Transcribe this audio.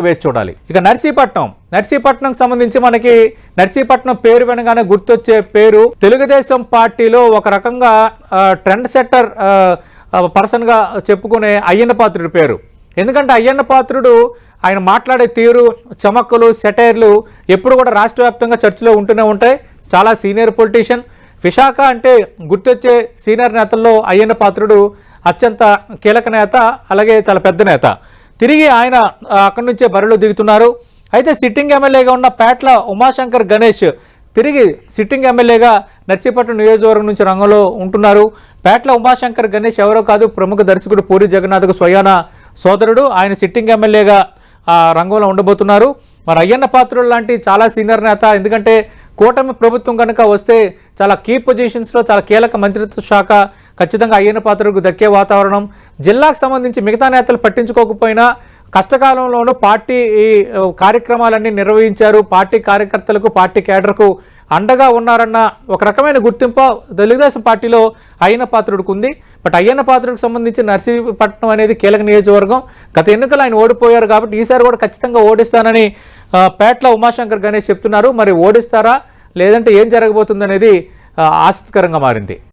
వేచి చూడాలి. ఇక నర్సీపట్నం సంబంధించి మనకి నర్సీపట్నం పేరు వినగానే గుర్తొచ్చే పేరు తెలుగుదేశం పార్టీలో ఒక రకంగా ట్రెండ్ సెట్టర్ పర్సన్ గా చెప్పుకునే అయ్యన్న పాత్రుడి పేరు. ఎందుకంటే అయ్యన్న పాత్రుడు ఆయన మాట్లాడే తీరు, చమక్కులు, సెటైర్లు ఎప్పుడు కూడా రాష్ట్ర వ్యాప్తంగా చర్చలో ఉంటూనే ఉంటాయి. చాలా సీనియర్ పొలిటీషియన్. విశాఖ అంటే గుర్తొచ్చే సీనియర్ నేతల్లో అయ్యన్న పాత్రుడు అత్యంత కీలక నేత, అలాగే చాలా పెద్ద నేత. తిరిగి ఆయన అక్కడి నుంచే బరిలో దిగుతున్నారు. అయితే సిట్టింగ్ ఎమ్మెల్యేగా ఉన్న పేట్ల ఉమాశంకర్ గణేష్ తిరిగి సిట్టింగ్ ఎమ్మెల్యేగా నర్సీపట్నం నియోజకవర్గం నుంచి రంగంలో ఉంటున్నారు. పేట్ల ఉమాశంకర్ గణేష్ ఎవరో కాదు, ప్రముఖ దర్శకుడు పూరి జగన్నాథ్కు స్వయాన సోదరుడు. ఆయన సిట్టింగ్ ఎమ్మెల్యేగా రంగంలో ఉండబోతున్నారు. మరి అయ్యన్న పాత్రుడు లాంటి చాలా సీనియర్ నేత. ఎందుకంటే కూటమి ప్రభుత్వం కనుక వస్తే చాలా కీ పొజిషన్స్లో చాలా కీలక మంత్రిత్వ శాఖ ఖచ్చితంగా అయ్యన్న పాత్రుడికి దక్కే వాతావరణం. జిల్లాకు సంబంధించి మిగతా నేతలు పట్టించుకోకపోయినా కష్టకాలంలోనూ పార్టీ ఈ కార్యక్రమాలన్నీ నిర్వహించారు. పార్టీ కార్యకర్తలకు, పార్టీ కేడర్కు అండగా ఉన్నారన్న ఒక రకమైన గుర్తింపు తెలుగుదేశం పార్టీలో అయ్యన్న పాత్రుడికి ఉంది. బట్ అయ్యన్న పాత్రుడికి సంబంధించి నర్సీపట్నం అనేది కీలక నియోజకవర్గం. గత ఎన్నికలు ఆయన ఓడిపోయారు కాబట్టి ఈసారి కూడా ఖచ్చితంగా ఓడిస్తానని పేట్ల ఉమాశంకర్ గణేష్ చెప్తున్నారు. మరి ఓడిస్తారా లేదంటే ఏం జరగబోతుంది అనేది ఆసక్తికరంగా మారింది.